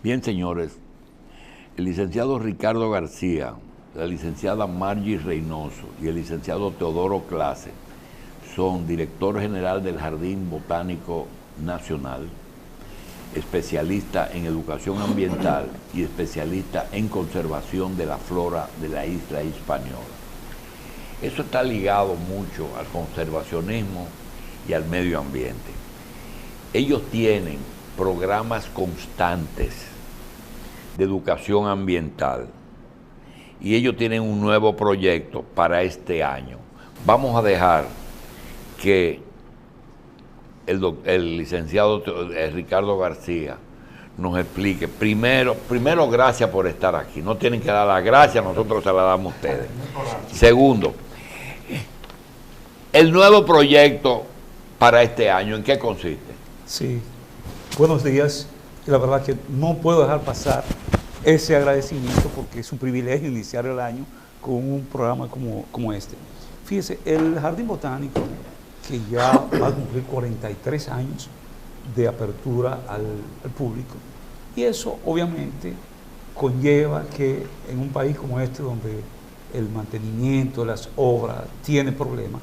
Bien, señores, el licenciado Ricardo García, la licenciada Margie Reynoso y el licenciado Teodoro Clase son director general del Jardín Botánico Nacional, especialista en educación ambiental y especialista en conservación de la flora de la isla Hispaniola. Eso está ligado mucho al conservacionismo y al medio ambiente. Ellos tienen programas constantes de educación ambiental y ellos tienen un nuevo proyecto para este año. Vamos a dejar que el licenciado Ricardo García nos explique. Primero, gracias por estar aquí. No tienen que dar las gracias, nosotros se las damos a ustedes. Segundo, el nuevo proyecto para este año, ¿en qué consiste? Sí, buenos días. La verdad que no puedo dejar pasar ese agradecimiento porque es un privilegio iniciar el año con un programa como este. Fíjese, el Jardín Botánico, que ya va a cumplir 43 años de apertura al público, y eso obviamente conlleva que en un país como este, donde el mantenimiento de las obras tiene problemas,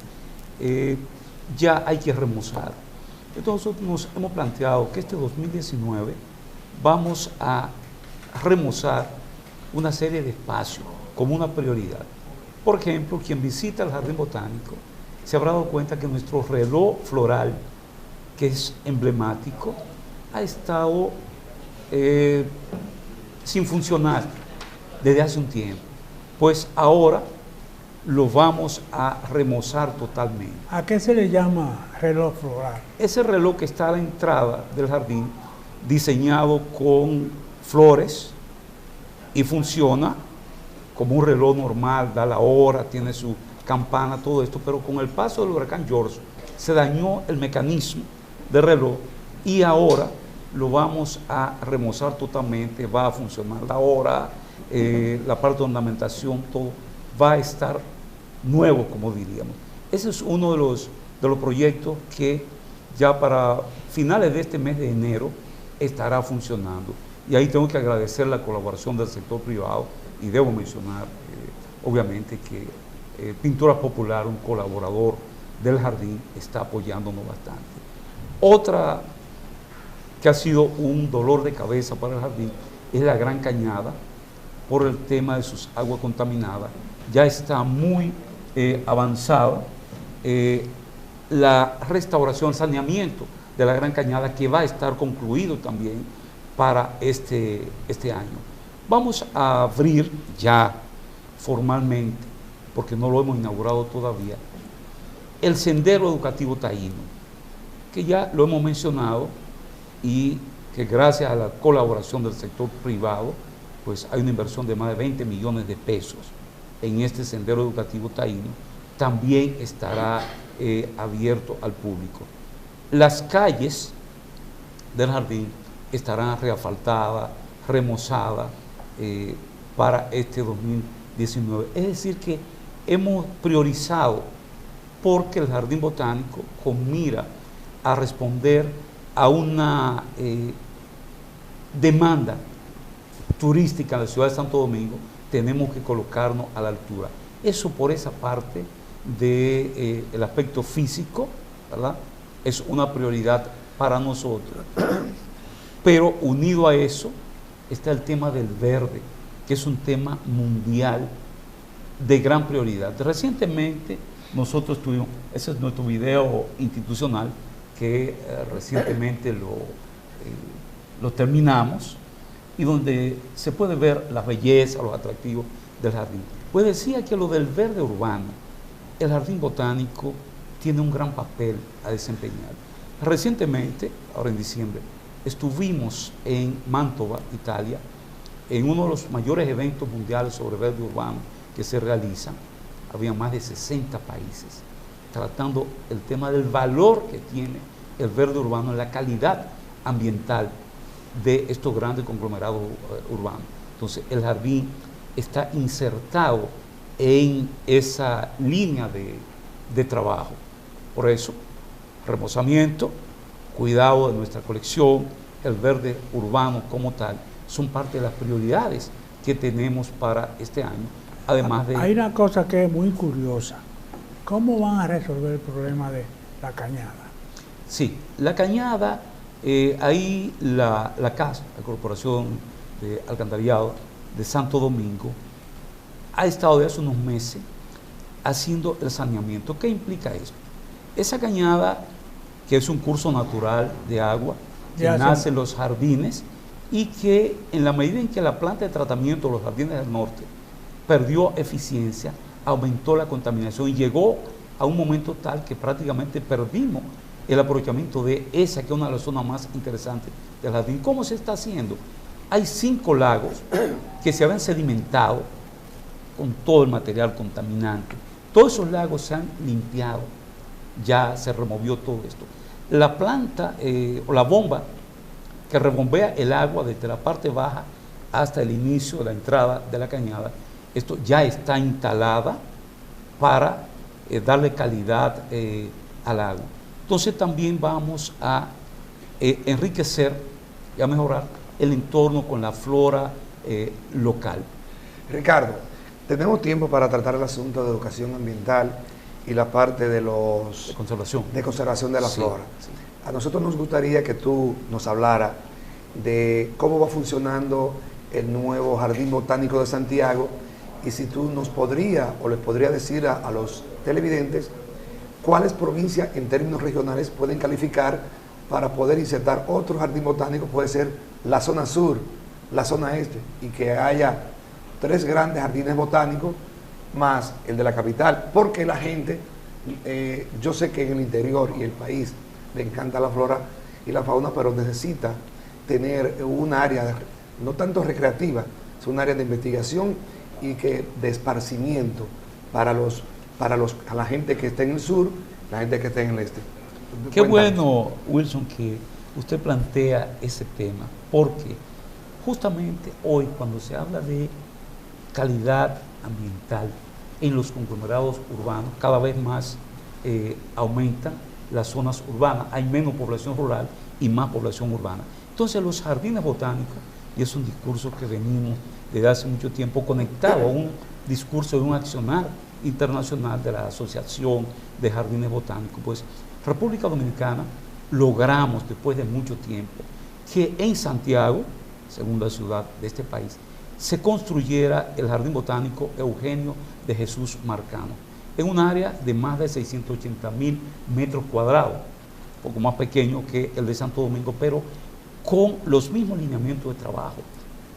ya hay que remozar. Entonces nos hemos planteado que este 2019 vamos a remozar una serie de espacios como una prioridad. Por ejemplo, quien visita el Jardín Botánico se habrá dado cuenta que nuestro reloj floral, que es emblemático, ha estado sin funcionar desde hace un tiempo. Pues ahora lo vamos a remozar totalmente. ¿A qué se le llama reloj floral? Ese reloj que está a la entrada del jardín, diseñado con flores y funciona como un reloj normal, da la hora, tiene su campana, todo esto, pero con el paso del huracán George se dañó el mecanismo del reloj y ahora lo vamos a remozar totalmente, va a funcionar la hora, la parte de ornamentación, todo va a estar nuevo, como diríamos. Ese es uno de los proyectos que ya para finales de este mes de enero estará funcionando. Y ahí tengo que agradecer la colaboración del sector privado y debo mencionar, obviamente, que Pintura Popular, un colaborador del jardín, está apoyándonos bastante. Otra que ha sido un dolor de cabeza para el jardín es la Gran Cañada, por el tema de sus aguas contaminadas. Ya está muy avanzada la restauración, el saneamiento de la Gran Cañada, que va a estar concluido también para este año. Vamos a abrir ya formalmente, porque no lo hemos inaugurado todavía, el Sendero Educativo Taíno, que ya lo hemos mencionado y que gracias a la colaboración del sector privado, pues hay una inversión de más de 20 millones de pesos en este Sendero Educativo Taíno. También estará abierto al público. Las calles del jardín estarán reasfaltadas, remozadas para este 2019. Es decir que hemos priorizado porque el Jardín Botánico, con mira a responder a una demanda turística en la ciudad de Santo Domingo, tenemos que colocarnos a la altura. Eso por esa parte del aspecto físico, ¿verdad? Es una prioridad para nosotros. Pero unido a eso está el tema del verde, que es un tema mundial de gran prioridad. Recientemente nosotros tuvimos, ese es nuestro video institucional, que recientemente lo terminamos, y donde se puede ver la belleza, los atractivos del jardín. Pues decía que lo del verde urbano, el Jardín Botánico tiene un gran papel a desempeñar. Recientemente, ahora en diciembre, estuvimos en Mantova, Italia, en uno de los mayores eventos mundiales sobre verde urbano que se realizan. Había más de 60 países tratando el tema del valor que tiene el verde urbano en la calidad ambiental de estos grandes conglomerados urbanos. Entonces, el jardín está insertado en esa línea de trabajo. Por eso, remozamiento, cuidado de nuestra colección, el verde urbano como tal, son parte de las prioridades que tenemos para este año, además de... Hay una cosa que es muy curiosa. ¿Cómo van a resolver el problema de la cañada? Sí, la cañada, ahí la CAS, la Corporación de Alcantarillado de Santo Domingo, ha estado desde hace unos meses haciendo el saneamiento. ¿Qué implica esto? Esa cañada, que es un curso natural de agua, que nace en los jardines y que en la medida en que la planta de tratamiento de los jardines del norte perdió eficiencia, aumentó la contaminación y llegó a un momento tal que prácticamente perdimos el aprovechamiento de esa, que es una de las zonas más interesantes del jardín. ¿Cómo se está haciendo? Hay 5 lagos que se habían sedimentado con todo el material contaminante. Todos esos lagos se han limpiado, ya se removió todo esto. La planta o la bomba que rebombea el agua desde la parte baja hasta el inicio de la entrada de la cañada, esto ya está instalada para darle calidad al agua. Entonces también vamos a enriquecer y a mejorar el entorno con la flora local. Ricardo, tenemos tiempo para tratar el asunto de educación ambiental y la parte de los de conservación de la flora. Sí. A nosotros nos gustaría que tú nos hablara de cómo va funcionando el nuevo Jardín Botánico de Santiago y si tú nos podría o les podría decir a los televidentes cuáles provincias en términos regionales pueden calificar para poder insertar otro jardín botánico. Puede ser la zona sur, la zona este, y que haya 3 grandes jardines botánicos más el de la capital, porque la gente, yo sé que en el interior y el país le encanta la flora y la fauna, pero necesita tener un área no tanto recreativa, es un área de investigación y que de esparcimiento para la gente que está en el sur, la gente que está en el este. Qué bueno, Wilson, que usted plantea ese tema, porque justamente hoy, cuando se habla de calidad ambiental en los conglomerados urbanos, cada vez más aumentan las zonas urbanas, hay menos población rural y más población urbana. Entonces los jardines botánicos, y es un discurso que venimos desde hace mucho tiempo conectado a un discurso de un accionar internacional de la Asociación de Jardines Botánicos, pues República Dominicana logramos después de mucho tiempo que en Santiago, segunda ciudad de este país, se construyera el Jardín Botánico Eugenio de Jesús Marcano, en un área de más de 680.000 metros cuadrados, un poco más pequeño que el de Santo Domingo, pero con los mismos lineamientos de trabajo: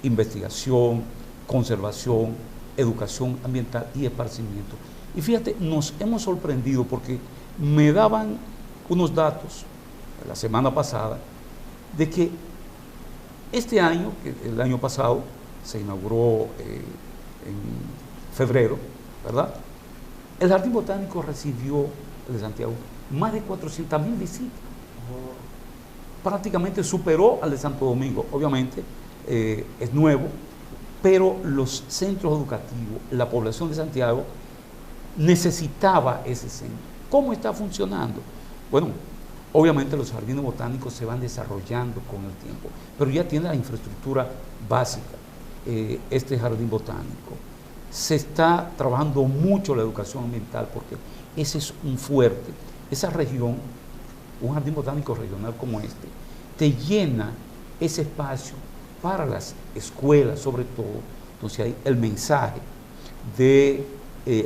investigación, conservación, educación ambiental y esparcimiento. Y fíjate, nos hemos sorprendido porque me daban unos datos la semana pasada de que este año, que el año pasado se inauguró en febrero, ¿verdad? El Jardín Botánico recibió, el de Santiago, más de 400.000 visitas. Prácticamente superó al de Santo Domingo. Obviamente es nuevo, pero los centros educativos, la población de Santiago necesitaba ese centro. ¿Cómo está funcionando? Bueno, obviamente los jardines botánicos se van desarrollando con el tiempo, pero ya tiene la infraestructura básica. Este jardín botánico se está trabajando mucho la educación ambiental, porque ese es un fuerte. Esa región, un jardín botánico regional como este, te llena ese espacio para las escuelas, sobre todo. Entonces ahí el mensaje de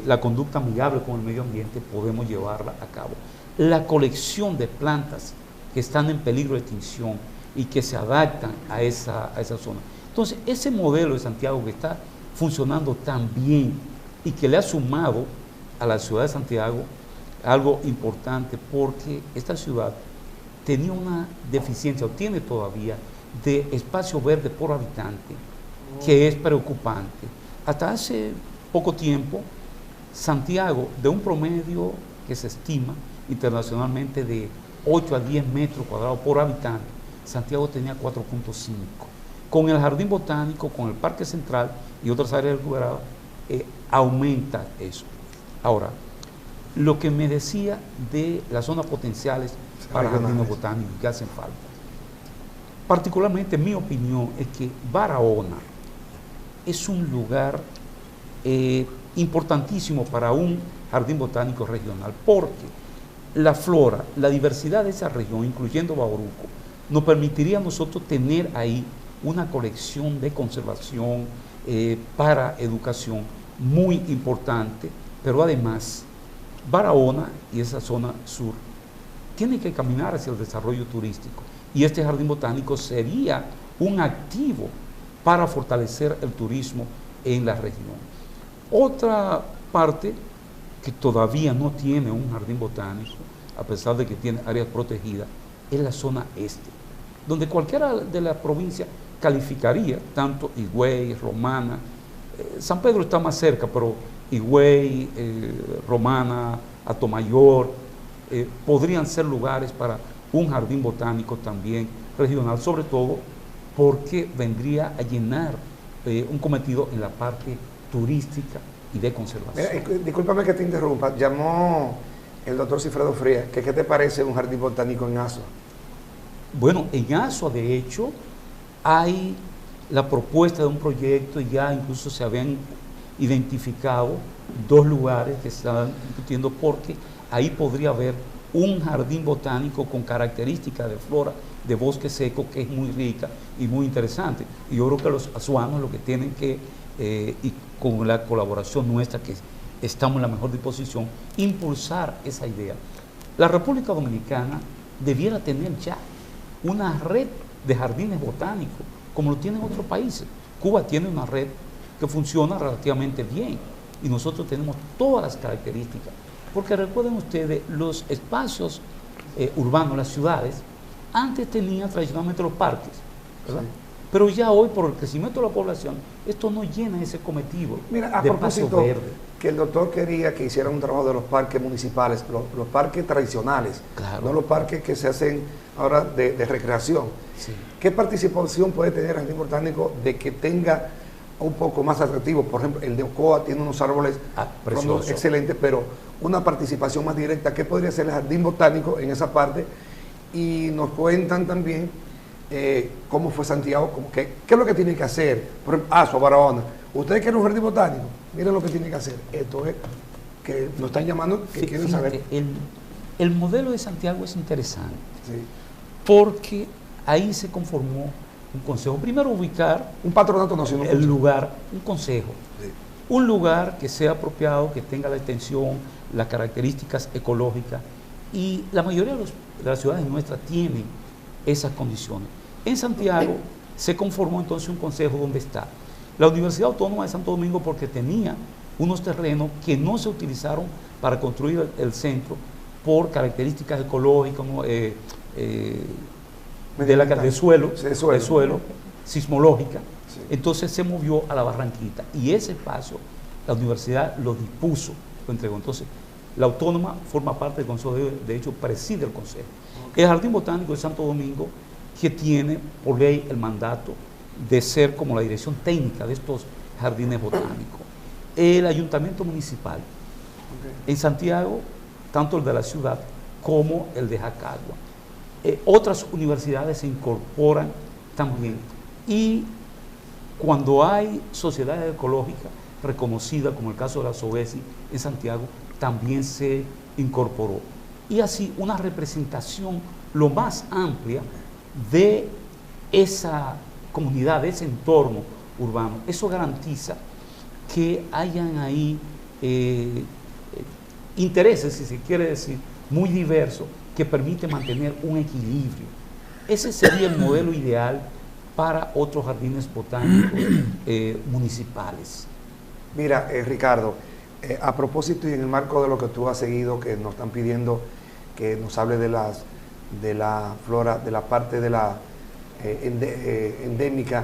la conducta amigable con el medio ambiente podemos llevarla a cabo. La colección de plantas que están en peligro de extinción y que se adaptan a esa zona. Entonces ese modelo de Santiago que está funcionando tan bien y que le ha sumado a la ciudad de Santiago algo importante, porque esta ciudad tenía una deficiencia, o tiene todavía, de espacio verde por habitante, que es preocupante. Hasta hace poco tiempo, Santiago, de un promedio que se estima internacionalmente de 8 a 10 metros cuadrados por habitante, Santiago tenía 4.5. Con el Jardín Botánico, con el Parque Central y otras áreas recuperadas, aumenta eso. Ahora, lo que me decía de las zonas potenciales para jardines botánicos que hacen falta. particularmente mi opinión es que Barahona es un lugar importantísimo para un jardín botánico regional, porque la flora, la diversidad de esa región, incluyendo Bauruco, nos permitiría a nosotros tener ahí una colección de conservación para educación muy importante, pero además Barahona y esa zona sur tienen que caminar hacia el desarrollo turístico, y este jardín botánico sería un activo para fortalecer el turismo en la región. Otra parte que todavía no tiene un jardín botánico, a pesar de que tiene áreas protegidas, es la zona este, donde cualquiera de las provincias calificaría, tanto Higüey, Romana, San Pedro está más cerca, pero Higüey, Romana, Atomayor, podrían ser lugares para un jardín botánico también regional, sobre todo porque vendría a llenar un cometido en la parte turística y de conservación. Mira, discúlpame que te interrumpa, llamó el doctor Cifredo Frías, ¿qué te parece un jardín botánico en Asua? Bueno, en Asua, de hecho, hay la propuesta de un proyecto y ya incluso se habían identificado 2 lugares que se estaban discutiendo, porque ahí podría haber un jardín botánico con características de flora de bosque seco que es muy rica y muy interesante. Y yo creo que los asuanos lo que tienen que, y con la colaboración nuestra, que estamos en la mejor disposición, impulsar esa idea. La República Dominicana debiera tener ya una red de jardines botánicos, como lo tienen otros países. Cuba tiene una red que funciona relativamente bien y nosotros tenemos todas las características. Porque recuerden ustedes, los espacios urbanos, las ciudades, antes tenían tradicionalmente los parques, ¿verdad? Sí. Pero ya hoy, por el crecimiento de la población, esto no llena ese cometido. Mira, a de propósito, paso verde. Que el doctor quería que hicieran un trabajo de los parques municipales, los parques tradicionales, claro, no los parques que se hacen ahora de recreación. Sí. ¿Qué participación puede tener el jardín botánico de que tenga un poco más atractivo? Por ejemplo, el de Ocoa tiene unos árboles excelentes, pero una participación más directa. ¿Qué podría hacer el jardín botánico en esa parte? Y nos cuentan también cómo fue Santiago, qué es lo que tiene que hacer. Por ejemplo, Asua, Barahona. Ustedes quieren un jardín botánico, miren lo que tienen que hacer. Esto es que nos están llamando, que quieren saber. El modelo de Santiago es interesante, sí, porque ahí se conformó un consejo. Primero, ubicar un patronato nacional, el lugar, un consejo, sí, un lugar que sea apropiado, que tenga la extensión, las características ecológicas, y la mayoría de las ciudades nuestras tienen esas condiciones. En Santiago se conformó entonces un consejo donde está la Universidad Autónoma de Santo Domingo, porque tenía unos terrenos que no se utilizaron para construir el centro por características ecológicas, ¿no? de suelo, sismológica. Sí. Entonces se movió a la Barranquita y ese espacio la universidad lo dispuso, lo entregó. Entonces la Autónoma forma parte del consejo, de hecho preside el consejo. Okay. El Jardín Botánico de Santo Domingo, que tiene por ley el mandato de ser como la dirección técnica de estos jardines botánicos. El ayuntamiento municipal, okay, en Santiago, tanto el de la ciudad como el de Jacagua. Otras universidades se incorporan también, y cuando hay sociedades ecológicas reconocidas, como el caso de la SOESI en Santiago, también se incorporó. Y así una representación lo más amplia de esa comunidad, de ese entorno urbano. Eso garantiza que hayan ahí intereses, si se quiere decir, muy diversos, que permite mantener un equilibrio. Ese sería el modelo ideal para otros jardines botánicos municipales. Mira, Ricardo, a propósito y en el marco de lo que tú has seguido, que nos están pidiendo que nos hable de la flora, de la parte de la endémica,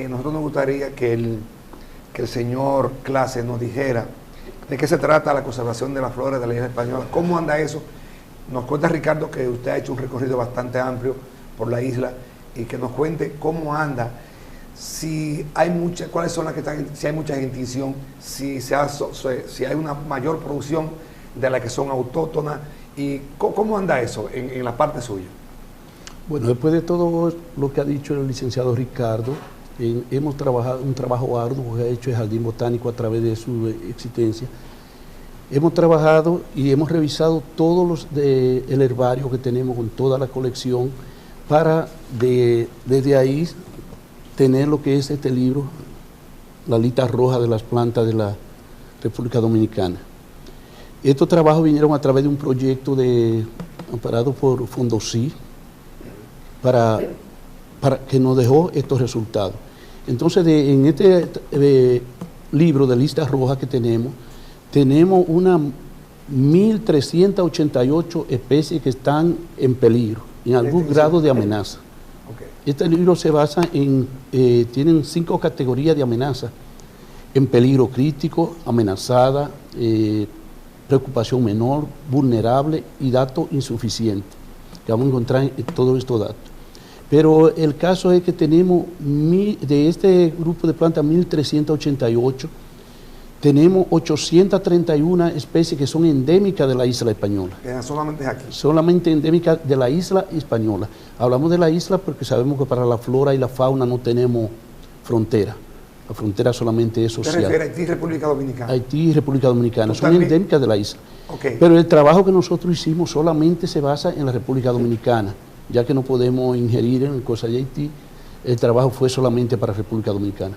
nosotros nos gustaría que el señor Clase nos dijera de qué se trata la conservación de la flora de la isla española, cómo anda eso. Nos cuenta Ricardo que usted ha hecho un recorrido bastante amplio por la isla y que nos cuente cómo anda, si hay muchas, cuáles son las que están, si hay mucha extinción, si hay una mayor producción de las que son autóctonas, y cómo anda eso en la parte suya. Bueno, después de todo lo que ha dicho el licenciado Ricardo, hemos trabajado un trabajo arduo que ha hecho el Jardín Botánico a través de su existencia. Hemos trabajado y hemos revisado todos el herbario que tenemos con toda la colección para desde ahí tener lo que es este libro, la lista roja de las plantas de la República Dominicana. Estos trabajos vinieron a través de un proyecto amparado por Fondosí para que nos dejó estos resultados. Entonces, en este libro de lista roja que tenemos unas 1.388 especies que están en peligro, en algún grado de amenaza. Okay. Este libro se basa tienen 5 categorías de amenaza: en peligro crítico, amenazada, preocupación menor, vulnerable y dato insuficiente, que vamos a encontrar en todos estos datos. Pero el caso es que tenemos de este grupo de plantas 1.388, tenemos 831 especies que son endémicas de la isla española. Solamente aquí. Solamente endémicas de la isla española. Hablamos de la isla porque sabemos que para la flora y la fauna no tenemos frontera. La frontera solamente es social. ¿Te refieres a Haití y República Dominicana? Haití y República Dominicana son endémicas de la isla. Okay. Pero el trabajo que nosotros hicimos solamente se basa en la República Dominicana, ya que no podemos ingerir en cosas de Haití. El trabajo fue solamente para República Dominicana.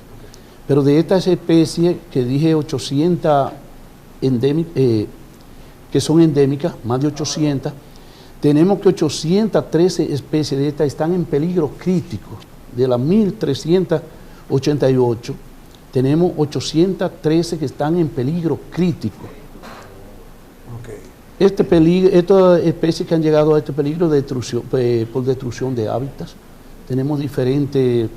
Pero de estas especies que dije 800 que son endémicas, más de 800, tenemos que 813 especies de estas están en peligro crítico. De las 1.388, tenemos 813 que están en peligro crítico. Okay. Estas especies que han llegado a este peligro de destrucción, por destrucción de hábitats, tenemos diferentes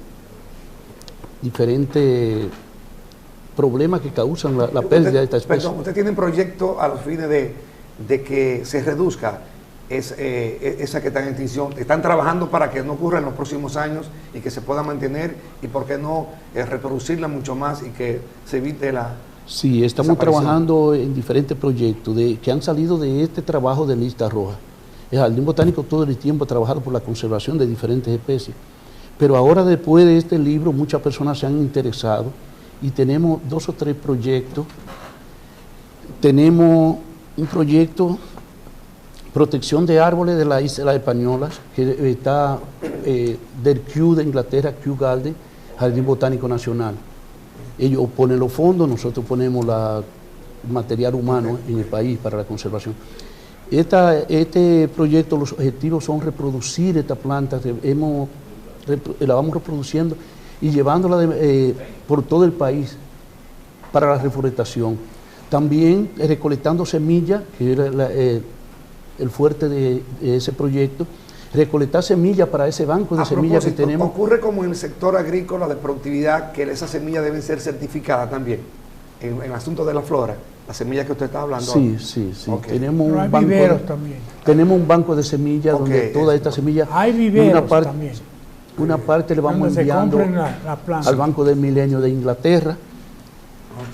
problemas que causan la pérdida de esta especie. Perdón, ¿usted tiene un proyecto a los fines de que se reduzca esa que está en extinción? ¿Están trabajando para que no ocurra en los próximos años y que se pueda mantener y por qué no reproducirla mucho más y que se evite la... Sí, estamos trabajando en diferentes proyectos que han salido de este trabajo de lista roja. El Jardín Botánico todo el tiempo ha trabajado por la conservación de diferentes especies. Pero ahora, después de este libro, muchas personas se han interesado y tenemos 2 o 3 proyectos. Tenemos un proyecto protección de árboles de las Islas Españolas, que está del Kew de Inglaterra, Kew Garden, Jardín Botánico Nacional. Ellos ponen los fondos, nosotros ponemos el material humano en el país para la conservación. Este proyecto, los objetivos son reproducir estas plantas, la vamos reproduciendo y llevándola por todo el país para la reforestación. También recolectando semillas, que era el fuerte de ese proyecto, recolectar semillas para ese banco de semillas que tenemos. ¿Ocurre como en el sector agrícola de productividad que esas semillas deben ser certificadas también? En el asunto de la flora, las semillas que usted está hablando. Sí, sí, sí. Okay. Tenemos un banco también. Tenemos un banco de semillas donde todas estas semillas... Hay viveros también. Una parte le vamos enviando al Banco del Milenio de Inglaterra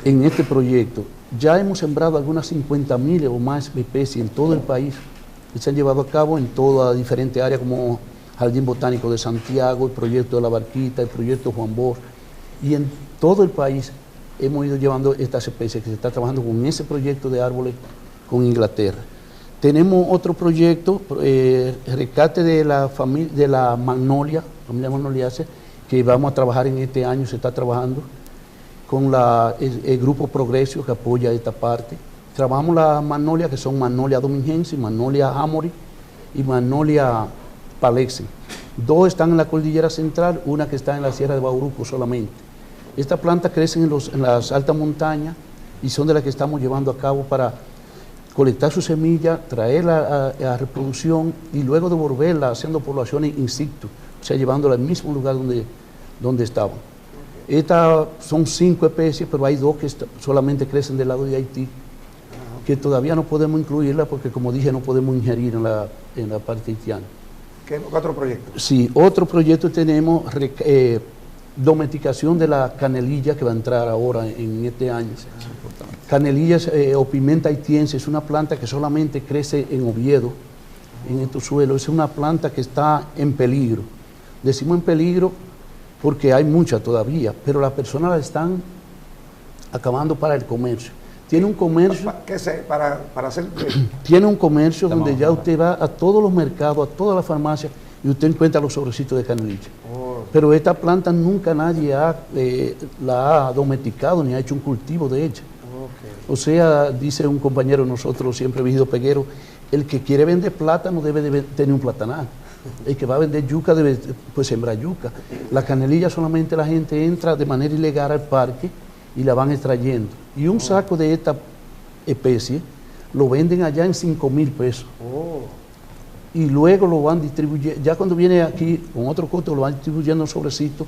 en este proyecto. Ya hemos sembrado algunas 50.000 o más especies en todo el país que se han llevado a cabo en todas diferentes áreas como Jardín Botánico de Santiago, el proyecto de La Barquita, el proyecto Juan Bosch, y en todo el país hemos ido llevando estas especies que se está trabajando con ese proyecto de árboles con Inglaterra. Tenemos otro proyecto, rescate de la magnolia, familia magnoliaceae, que vamos a trabajar en este año, se está trabajando con el grupo Progresio que apoya esta parte. Trabajamos las magnolias que son Magnolia domingensis, Magnolia amori y Magnolia palexi. 2 están en la cordillera central, una que está en la Sierra de Bauruco solamente. Estas plantas crecen en las altas montañas y son de las que estamos llevando a cabo para colectar su semilla, traerla a reproducción y luego devolverla haciendo poblaciones in situ, o sea, llevándola al mismo lugar donde estaban. Estas son 5 especies, pero hay 2 que solamente crecen del lado de Haití, que todavía no podemos incluirla porque, como dije, no podemos ingerir en la parte haitiana. ¿Qué otro proyecto? Sí, otro proyecto tenemos, domesticación de la canelilla, que va a entrar ahora en este año. Canelilla o pimienta haitiense es una planta que solamente crece en Oviedo, en estos suelos. Es una planta que está en peligro. Decimos en peligro porque hay mucha todavía, pero las personas la están acabando para el comercio. Tiene un comercio... Para hacer... Tiene un comercio donde ya usted va a todos los mercados, a todas las farmacias, y usted encuentra los sobrecitos de canelilla. Pero esta planta nunca nadie la ha domesticado ni ha hecho un cultivo de ella. O sea, dice un compañero de nosotros, siempre Vigido Peguero, el que quiere vender plátano debe tener un platanal. El que va a vender yuca debe pues sembrar yuca. La canelilla solamente la gente entra de manera ilegal al parque y la van extrayendo. Y un saco de esta especie lo venden allá en 5,000 pesos. Y luego lo van distribuyendo, ya cuando viene aquí con otro costo lo van distribuyendo en sobrecitos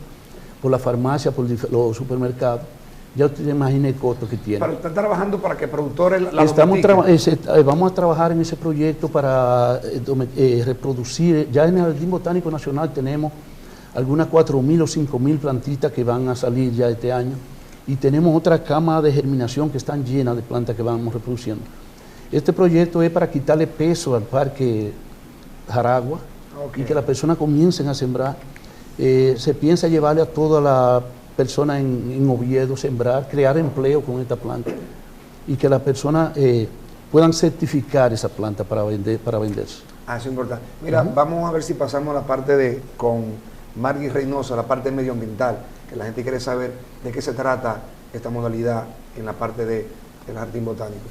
por la farmacia, por los supermercados. Ya usted imagina el costo que tiene. Pero están trabajando para que productores vamos a trabajar en ese proyecto para reproducir. Ya en el Jardín Botánico Nacional tenemos algunas 4,000 o 5,000 plantitas que van a salir ya este año. Y tenemos otra cama de germinación que están llenas de plantas que vamos reproduciendo. Este proyecto es para quitarle peso al Parque Jaragua y que las personas comiencen a sembrar. Se piensa llevarle a toda la personas en Oviedo, sembrar, crear empleo con esta planta y que las personas puedan certificar esa planta para venderse. Eso es importante. Mira, vamos a ver si pasamos a la parte con Margui Reynoso, la parte medioambiental, que la gente quiere saber de qué se trata esta modalidad en la parte del Jardín Botánico.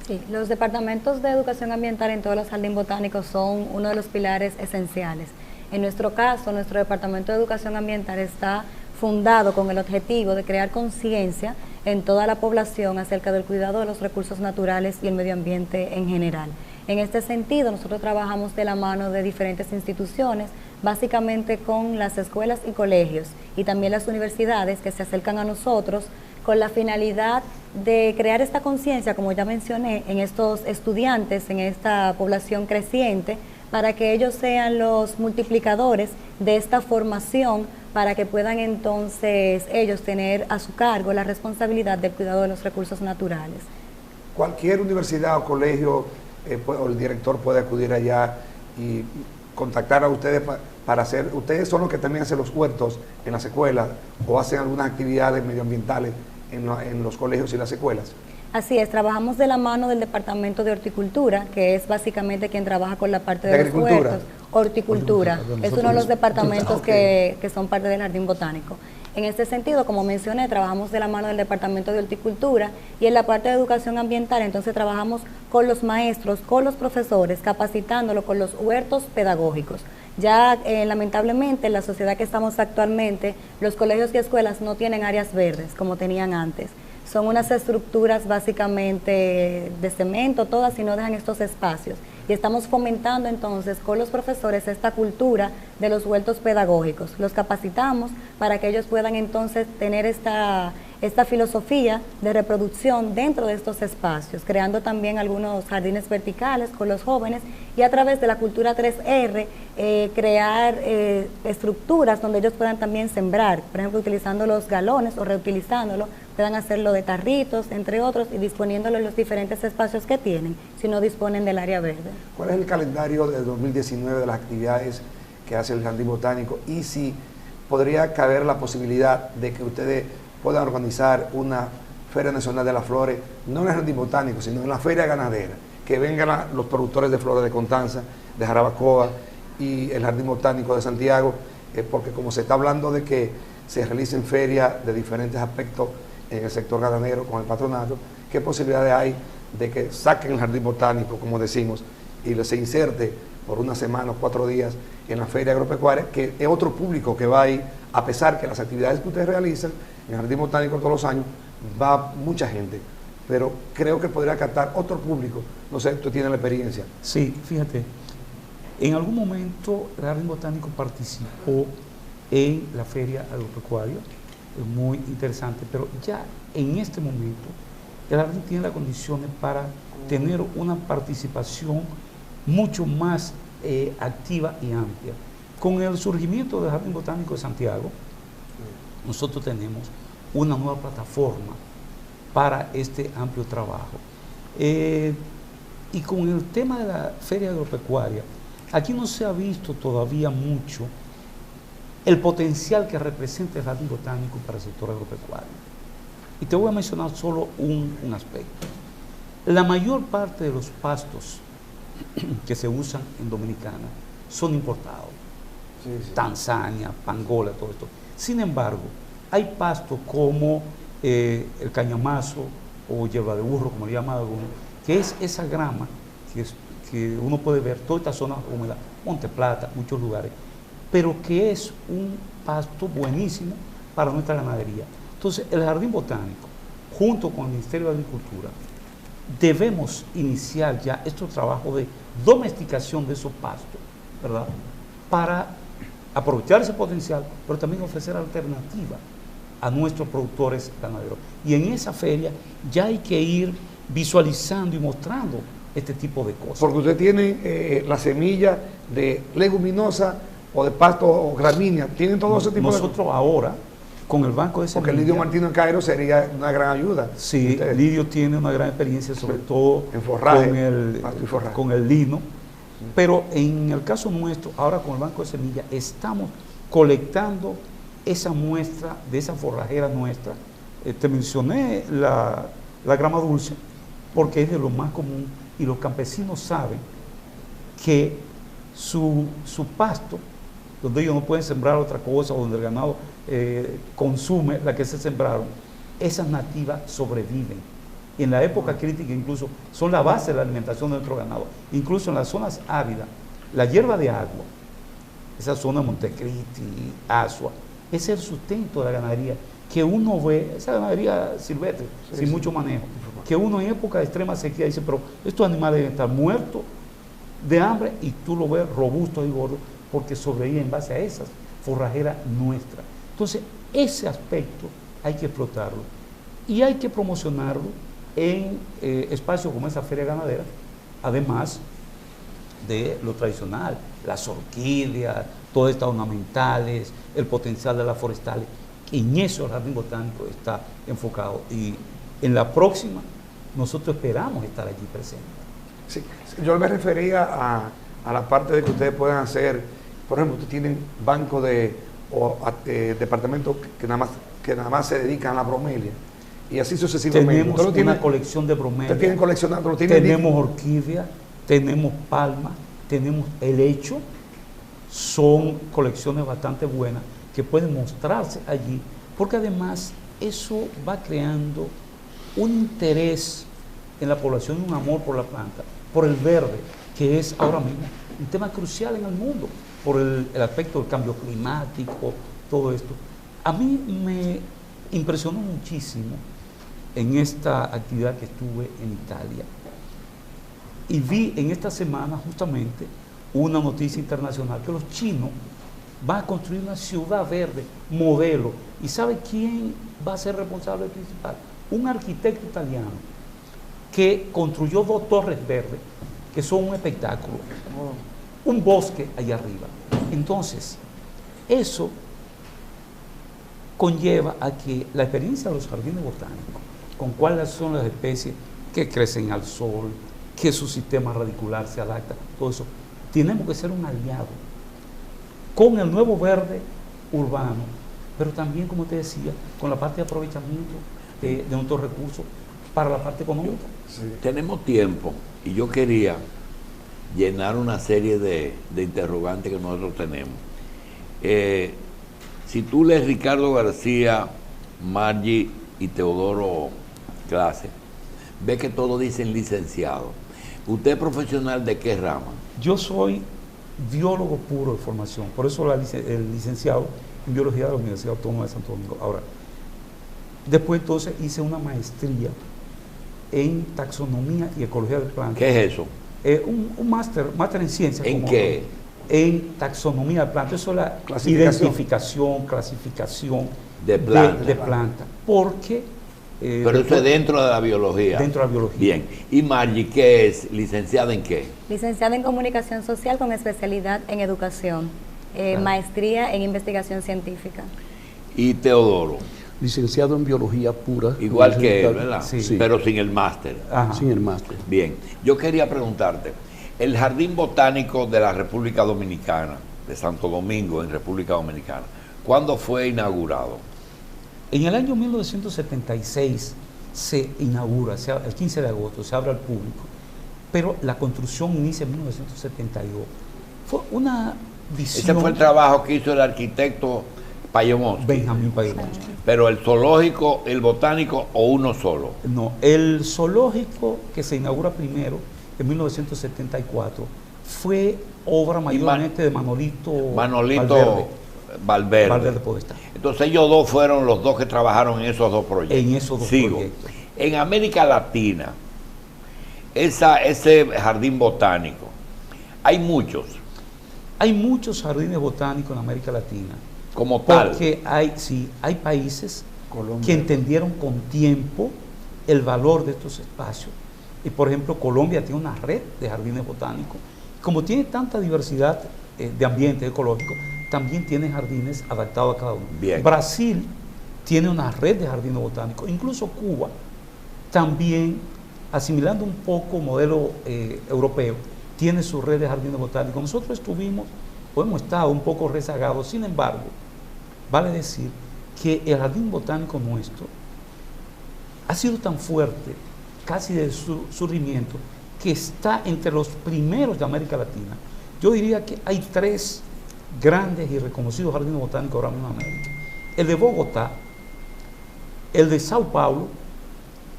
Sí, los departamentos de educación ambiental en todos los jardines botánicos son uno de los pilares esenciales. En nuestro caso, nuestro departamento de educación ambiental está fundado con el objetivo de crear conciencia en toda la población acerca del cuidado de los recursos naturales y el medio ambiente en general. En este sentido, nosotros trabajamos de la mano de diferentes instituciones, básicamente con las escuelas y colegios y también las universidades que se acercan a nosotros con la finalidad de crear esta conciencia, como ya mencioné, en estos estudiantes, en esta población creciente, para que ellos sean los multiplicadores de esta formación, para que puedan entonces ellos tener a su cargo la responsabilidad del cuidado de los recursos naturales. Cualquier universidad o colegio o el director puede acudir allá y contactar a ustedes para hacer. Ustedes son los que también hacen los huertos en las escuelas o hacen algunas actividades medioambientales en los colegios y las escuelas. Así es, trabajamos de la mano del Departamento de Horticultura, que es básicamente quien trabaja con la parte de los huertos. Horticultura, es uno de los departamentos que son parte del Jardín Botánico. En este sentido, como mencioné, trabajamos de la mano del Departamento de Horticultura y en la parte de educación ambiental, entonces trabajamos con los maestros, con los profesores, capacitándolos con los huertos pedagógicos. Ya lamentablemente en la sociedad que estamos actualmente, los colegios y escuelas no tienen áreas verdes como tenían antes. Son unas estructuras básicamente de cemento, todas, y no dejan estos espacios. Y estamos fomentando entonces con los profesores esta cultura de los huertos pedagógicos. Los capacitamos para que ellos puedan entonces tener esta filosofía de reproducción dentro de estos espacios, creando también algunos jardines verticales con los jóvenes y a través de la cultura 3R crear estructuras donde ellos puedan también sembrar, por ejemplo utilizando los galones o reutilizándolo, puedan hacerlo de tarritos, entre otros, y disponiéndolo en los diferentes espacios que tienen, si no disponen del área verde. ¿Cuál es el calendario de 2019 de las actividades que hace el Jardín Botánico? Y si podría caber la posibilidad de que ustedes puedan organizar una Feria Nacional de las Flores, no en el Jardín Botánico, sino en la Feria Ganadera, que vengan los productores de flores de Constanza, de Jarabacoa y el Jardín Botánico de Santiago, porque como se está hablando de que se realicen ferias de diferentes aspectos en el sector ganadero con el patronato, ¿qué posibilidades hay de que saquen el Jardín Botánico, como decimos, y se inserte por una semana o 4 días en la Feria Agropecuaria, que es otro público que va ahí, a pesar que las actividades que ustedes realizan en el Jardín Botánico todos los años, va mucha gente, pero creo que podría captar otro público. No sé, tú tienes la experiencia. Sí, fíjate, en algún momento el Jardín Botánico participó en la Feria Agropecuaria, es muy interesante, pero ya en este momento el jardín tiene las condiciones para tener una participación mucho más activa y amplia. Con el surgimiento del Jardín Botánico de Santiago, nosotros tenemos una nueva plataforma para este amplio trabajo. Y con el tema de la feria agropecuaria, aquí no se ha visto todavía mucho el potencial que representa el jardín botánico para el sector agropecuario. Y te voy a mencionar solo un aspecto. La mayor parte de los pastos que se usan en Dominicana son importados. Sí, sí. Tanzania, Pangola, todo esto. Sin embargo, hay pastos como el cañamazo o hierba de burro, como le llaman algunos, que es esa grama que uno puede ver toda esta zona húmeda, Monte Plata, muchos lugares, pero que es un pasto buenísimo para nuestra ganadería. Entonces, el Jardín Botánico, junto con el Ministerio de Agricultura, debemos iniciar ya estos trabajos de domesticación de esos pastos, ¿verdad? Para aprovechar ese potencial, pero también ofrecer alternativa a nuestros productores ganaderos. Y en esa feria ya hay que ir visualizando y mostrando este tipo de cosas. Porque usted tiene la semilla de leguminosa o de pasto o gramínea, tienen todo ese tipo de... Nosotros ahora, con el Banco de Semillas... Porque Lidio Martino en Cairo sería una gran ayuda. Sí, Lidio tiene una gran experiencia, sobre todo en forraje, con el lino. Pero en el caso nuestro, ahora con el Banco de Semillas, estamos colectando esa muestra de esa forrajera nuestra. Te mencioné la grama dulce, porque es de lo más común y los campesinos saben que su pasto, donde ellos no pueden sembrar otra cosa, o donde el ganado consume la que se sembraron, esas nativas sobreviven. En la época crítica incluso son la base de la alimentación de nuestro ganado. Incluso en las zonas áridas, la hierba de agua, esa zona de Montecristi, Asua, es el sustento de la ganadería que uno ve, esa ganadería silvestre, sin mucho manejo, que uno en época de extrema sequía dice, pero estos animales deben estar muertos de hambre, y tú lo ves robusto y gordo porque sobreviven en base a esas forrajeras nuestras. Entonces, ese aspecto hay que explotarlo y hay que promocionarlo en espacios como esa feria ganadera, además de lo tradicional, las orquídeas, todas estas ornamentales, el potencial de las forestales. En eso el Jardín Botánico está enfocado, y en la próxima nosotros esperamos estar allí presentes. Sí, yo me refería a la parte de que ustedes puedan hacer, por ejemplo, ustedes tienen bancos departamentos que nada más se dedican a la bromelia, y así sucesivamente. Tenemos una colección de bromelias. ¿Ustedes tienen coleccionando? Tenemos orquídea, tenemos palma, tenemos helecho. Son colecciones bastante buenas que pueden mostrarse allí, porque además eso va creando un interés en la población, un amor por la planta, por el verde, que es ahora mismo un tema crucial en el mundo, por el aspecto del cambio climático, todo esto. A mí me impresionó muchísimo en esta actividad que estuve en Italia, y vi en esta semana justamente una noticia internacional que los chinos van a construir una ciudad verde modelo. ¿Y sabe quién va a ser responsable principal? Un arquitecto italiano que construyó 2 torres verdes que son un espectáculo, un bosque allá arriba. Entonces, eso conlleva a que la experiencia de los jardines botánicos, con cuáles son las especies que crecen al sol, que su sistema radicular se adapta, todo eso, tenemos que ser un aliado con el nuevo verde urbano, pero también, como te decía, con la parte de aprovechamiento de nuestros recursos para la parte económica. Sí. Tenemos tiempo, y yo quería llenar una serie de interrogantes que nosotros tenemos. Si tú lees Ricardo García, Margie y Teodoro Clase, ves que todos dicen licenciado. ¿Usted es profesional de qué rama? Yo soy biólogo puro de formación, por eso el licenciado en biología de la Universidad Autónoma de Santo Domingo. Ahora, después entonces hice una maestría en taxonomía y ecología de plantas. ¿Qué es eso? Un máster en ciencias. ¿En qué? En taxonomía de plantas. Eso es la identificación, clasificación de plantas. Porque... pero eso es dentro de la biología. Dentro de la biología. Bien. ¿Y Margie, qué es? ¿Licenciada en qué? Licenciada en comunicación social con especialidad en educación. Maestría en investigación científica. ¿Y Teodoro? licenciado en biología pura. Igual que él, ¿verdad? Sí. Pero sin el máster. Sin el máster. Bien, yo quería preguntarte, el Jardín Botánico de la República Dominicana, de Santo Domingo, en República Dominicana, ¿cuándo fue inaugurado? En el año 1976 se inaugura, el 15 de agosto, se abre al público, pero la construcción inicia en 1972. Fue una visión... Ese fue el trabajo que hizo el arquitecto Payomonsky. Benjamín Payomonsky. Pero el zoológico, el botánico o uno solo. No, el zoológico que se inaugura primero en 1974 fue obra mayormente de Manolito Valverde Podestá. Entonces ellos dos fueron los dos que trabajaron en esos dos proyectos. En esos dos proyectos. En América Latina, ese jardín botánico, hay muchos. Hay muchos jardines botánicos en América Latina. Como tal. Porque hay países que entendieron con tiempo el valor de estos espacios. Y por ejemplo, Colombia tiene una red de jardines botánicos. Como tiene tanta diversidad de ambientes ecológicos, también tiene jardines adaptados a cada uno. Bien. Brasil tiene una red de jardines botánicos. Incluso Cuba también, asimilando un poco modelo europeo, tiene su red de jardines botánicos. Nosotros hemos estado un poco rezagados. Sin embargo, vale decir que el jardín botánico nuestro ha sido tan fuerte, casi de su surgimiento, que está entre los primeros de América Latina. Yo diría que hay 3 grandes y reconocidos jardines botánicos ahora mismo en América: el de Bogotá, el de Sao Paulo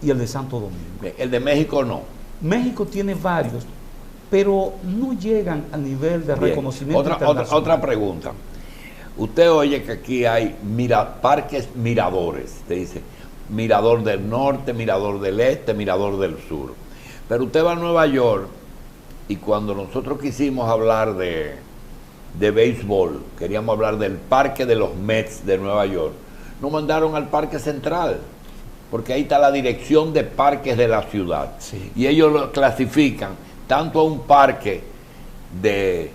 y el de Santo Domingo. El de México no. México tiene varios, pero no llegan al nivel de reconocimiento internacional. Otra pregunta. Usted oye que aquí hay parques miradores, te dice mirador del norte, mirador del este, mirador del sur. Pero usted va a Nueva York y cuando nosotros quisimos hablar de béisbol, queríamos hablar del parque de los Mets de Nueva York, nos mandaron al Parque Central, porque ahí está la dirección de parques de la ciudad. Sí. Y ellos lo clasifican tanto a un parque de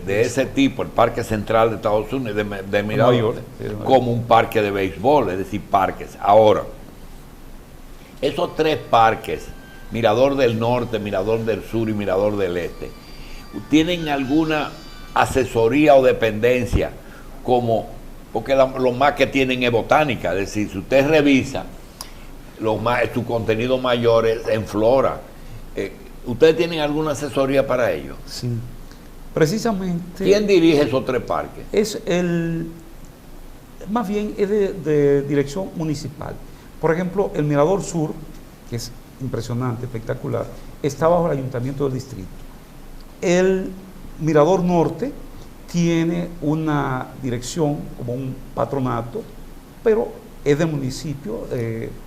ese tipo, el Parque Central de Estados Unidos, de Mirador, como un parque de béisbol, es decir, parques. Ahora, esos 3 parques, Mirador del Norte, Mirador del Sur y Mirador del Este, ¿tienen alguna asesoría o dependencia? Porque lo más que tienen es botánica, es decir, si usted revisa, su contenido mayor es en flora. ¿Ustedes tienen alguna asesoría para ello? Sí. Precisamente. ¿Quién dirige esos 3 parques? Más bien es de dirección municipal. Por ejemplo, el Mirador Sur, que es impresionante, espectacular, está bajo el ayuntamiento del distrito. El Mirador Norte tiene una dirección como un patronato, pero es del municipio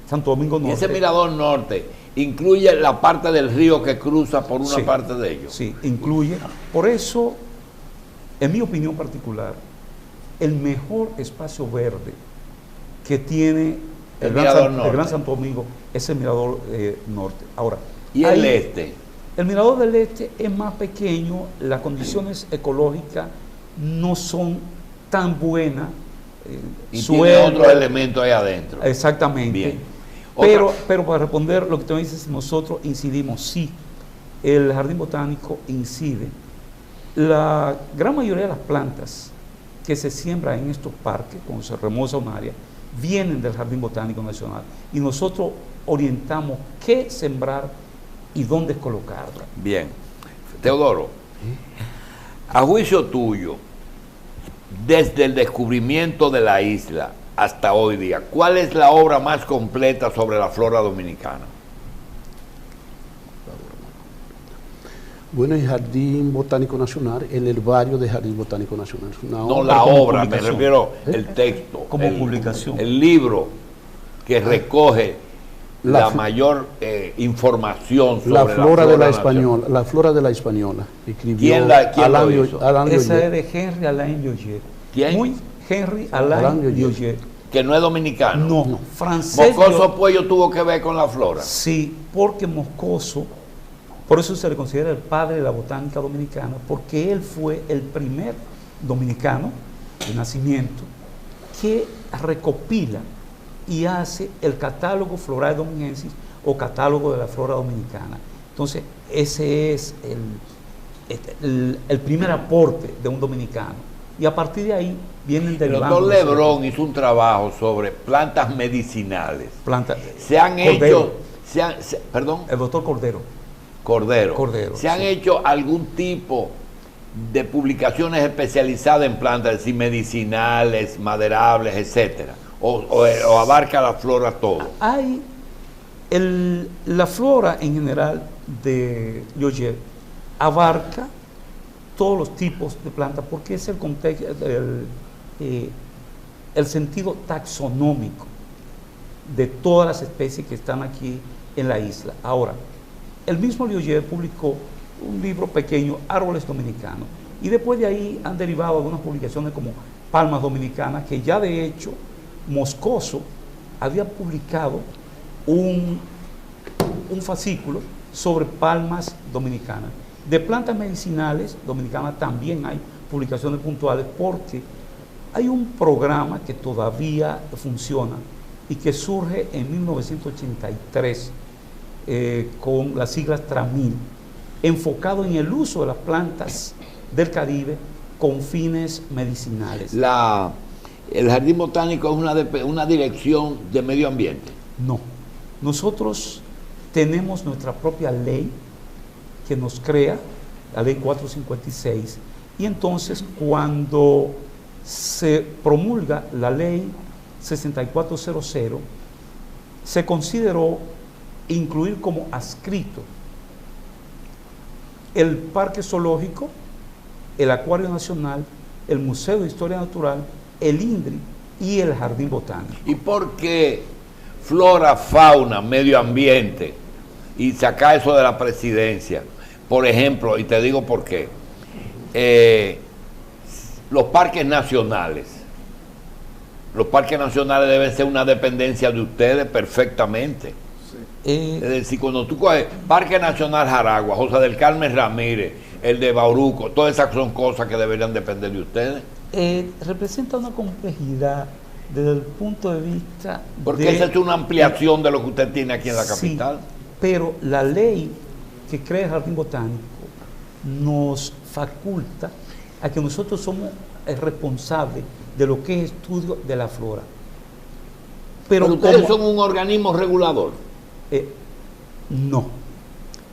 Santo Domingo Norte. ¿Y ese Mirador Norte incluye la parte del río que cruza por una parte de ellos? Sí, incluye. Por eso, en mi opinión particular, el mejor espacio verde que tiene el Gran Santo Domingo es el Mirador Norte. Ahora, ¿y el este? El Mirador del Este es más pequeño, las condiciones ecológicas no son tan buenas. Y tiene otros elementos ahí adentro. Exactamente. Bien. Pero para responder lo que tú me dices, nosotros incidimos, sí, el jardín botánico incide. La gran mayoría de las plantas que se siembran en estos parques, cuando se remoza un área, vienen del Jardín Botánico Nacional y nosotros orientamos qué sembrar y dónde colocarla. Bien. Teodoro, a juicio tuyo, desde el descubrimiento de la isla hasta hoy día, ¿cuál es la obra más completa sobre la flora dominicana? Bueno, el Jardín Botánico Nacional, el herbario de Jardín Botánico Nacional. No, la obra, me refiero al texto. Como publicación. El libro que recoge la mayor información sobre la flora de la española. La flora de la española. ¿Quién lo hizo? Esa es de Henry Alain Lioget. ¿Quién? Henry Alain Lioget. Que no es dominicano. No, francés. ¿Moscoso Puello tuvo que ver con la flora? Sí, porque Moscoso, por eso se le considera el padre de la botánica dominicana, porque él fue el primer dominicano de nacimiento que recopila y hace el catálogo Florae Dominicensis o catálogo de la flora dominicana. Entonces, ese es el primer aporte de un dominicano. Y a partir de ahí vienen derivando. El doctor Lebrón hizo un trabajo sobre plantas medicinales. Se han hecho... perdón. El doctor Cordero. ¿Se han hecho algún tipo de publicaciones especializadas en plantas, es decir, medicinales, maderables, etcétera? O abarca la flora todo? Hay la flora en general de Lyoyer abarca todos los tipos de plantas porque es el contexto, el sentido taxonómico de todas las especies que están aquí en la isla. Ahora, el mismo Lyoyer publicó un libro pequeño, Árboles Dominicanos, y después de ahí han derivado algunas publicaciones como Palmas Dominicanas, que ya de hecho Moscoso había publicado un fascículo sobre palmas dominicanas. De plantas medicinales dominicanas también hay publicaciones puntuales porque hay un programa que todavía funciona y que surge en 1983 con las siglas TRAMIL, enfocado en el uso de las plantas del Caribe con fines medicinales. ¿El Jardín Botánico es una dirección de medio ambiente? No. Nosotros tenemos nuestra propia ley que nos crea, la ley 456, y entonces cuando se promulga la ley 6400, se consideró incluir como adscrito el Parque Zoológico, el Acuario Nacional, el Museo de Historia Natural, el INDRI y el Jardín Botánico. ¿Y por qué flora, fauna, medio ambiente y sacar eso de la presidencia? Por ejemplo, y te digo por qué, los parques nacionales deben ser una dependencia de ustedes perfectamente. Es decir, cuando tú coges Parque Nacional Jaragua, José del Carmen Ramírez, el de Bauruco, todas esas son cosas que deberían depender de ustedes. Representa una complejidad desde el punto de vista porque esa es una ampliación de lo que usted tiene aquí en la capital. Sí, pero la ley que crea el Jardín Botánico nos faculta a que nosotros somos responsables de lo que es estudio de la flora. Pero ustedes son un organismo regulador. No.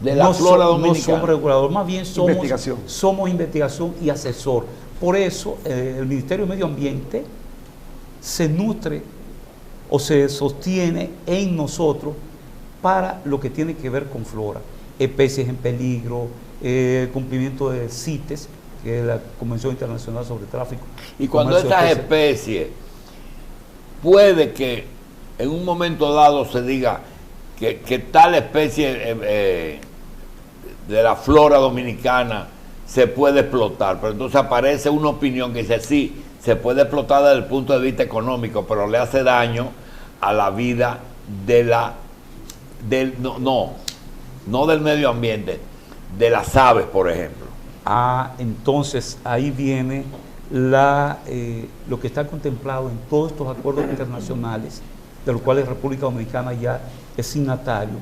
De la flora dominicana. No somos regulador, más bien somos investigación y asesor. Por eso el Ministerio de Medio Ambiente se nutre o se sostiene en nosotros para lo que tiene que ver con flora, especies en peligro, cumplimiento de CITES, que es la Convención Internacional sobre Tráfico. Y cuando estas especies, puede que en un momento dado se diga que tal especie de la flora dominicana se puede explotar, pero entonces aparece una opinión que dice sí, se puede explotar desde el punto de vista económico, pero le hace daño a la vida no del medio ambiente, de las aves, por ejemplo. Entonces ahí viene lo que está contemplado en todos estos acuerdos internacionales, de los cuales República Dominicana ya es signatario,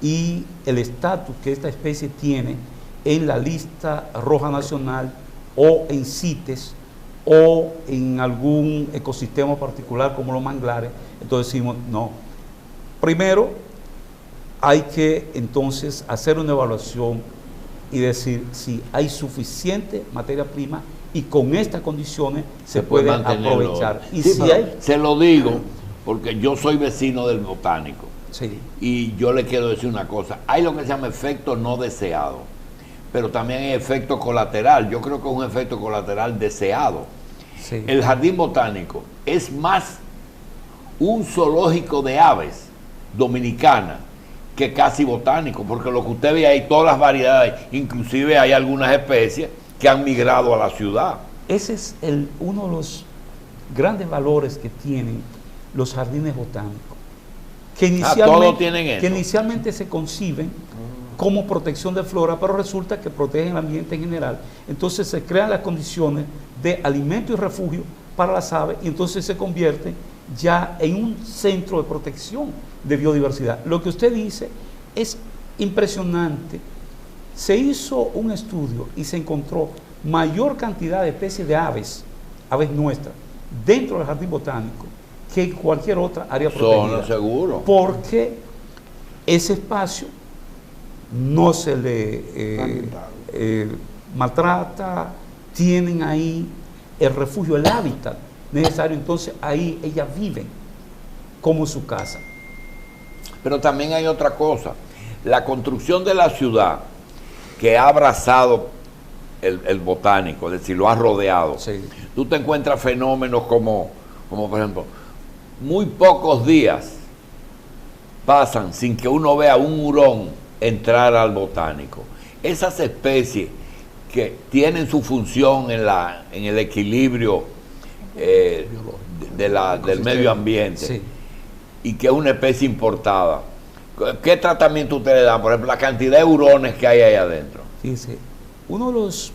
y el estatus que esta especie tiene en la lista roja nacional o en CITES o en algún ecosistema particular como los manglares. Entonces decimos, no. Primero, hay que entonces hacer una evaluación y decir si hay suficiente materia prima y con estas condiciones se puede aprovechar. Y sí, si hay... Se lo digo porque yo soy vecino del botánico. Sí. Y yo le quiero decir una cosa, hay lo que se llama efecto no deseado, pero también hay efecto colateral. Yo creo que es un efecto colateral deseado. Sí. El Jardín Botánico es más un zoológico de aves dominicana que casi botánico, porque lo que usted ve ahí, todas las variedades, inclusive hay algunas especies que han migrado a la ciudad. Ese es uno de los grandes valores que tienen los jardines botánicos, que inicialmente se conciben como protección de flora, pero resulta que protegen el ambiente en general. Entonces se crean las condiciones de alimento y refugio para las aves y entonces se convierten ya en un centro de protección de biodiversidad. Lo que usted dice es impresionante. Se hizo un estudio y se encontró mayor cantidad de especies de aves nuestras, dentro del jardín botánico que en cualquier otra área protegida. Seguro. Porque ese espacio no se le maltrata, tienen ahí el refugio, el hábitat necesario, entonces ahí ellas viven como su casa. Pero también hay otra cosa, la construcción de la ciudad que ha abrazado el botánico, es decir, lo ha rodeado. Sí. Tú te encuentras fenómenos como por ejemplo, muy pocos días pasan sin que uno vea un hurón entrar al botánico. Esas especies que tienen su función en el equilibrio del medio ambiente, sí, y que es una especie importada, ¿qué tratamiento ustedes dan? Por ejemplo, la cantidad de hurones que hay ahí adentro. Fíjese, uno de los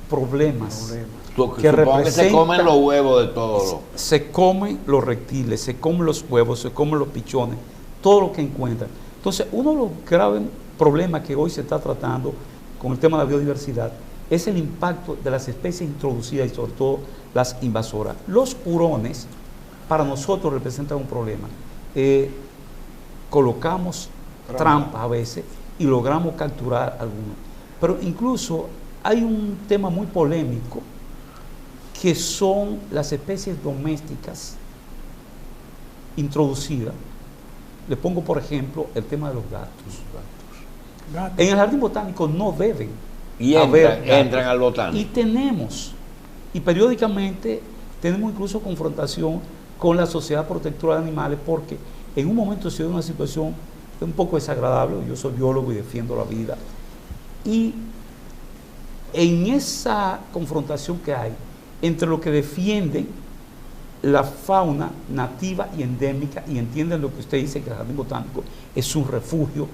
problemas que supongo que se comen los huevos de todos. Se comen los reptiles, se comen los huevos, se comen los pichones, todo lo que encuentran. Entonces, uno de los graves problemas que hoy se está tratando con el tema de la biodiversidad es el impacto de las especies introducidas y sobre todo las invasoras. Los hurones para nosotros representan un problema. Colocamos trampas a veces y logramos capturar algunos. Pero incluso hay un tema muy polémico que son las especies domésticas introducidas. Le pongo por ejemplo el tema de los gatos. En el jardín botánico no deben entran al botánico. Y periódicamente tenemos incluso confrontación con la Sociedad Protectora de Animales, porque en un momento se dio una situación un poco desagradable. Yo soy biólogo y defiendo la vida, y en esa confrontación que hay entre lo que defienden la fauna nativa y endémica y entienden lo que usted dice, que el jardín botánico es un refugio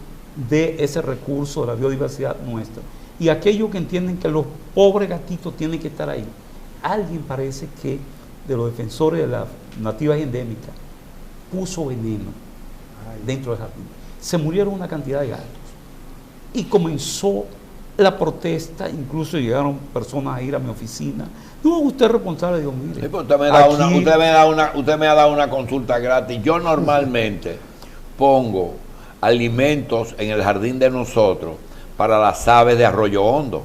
de ese recurso de la biodiversidad nuestra, y aquellos que entienden que los pobres gatitos tienen que estar ahí. Alguien parece que de los defensores de las nativas y endémicas puso veneno dentro del jardín. Se murieron una cantidad de gatos y comenzó la protesta, incluso llegaron personas a ir a mi oficina. No, usted es responsable. Digo, mire, sí, usted me ha dado una consulta gratis. Yo normalmente pongo alimentos en el jardín de nosotros para las aves de Arroyo Hondo,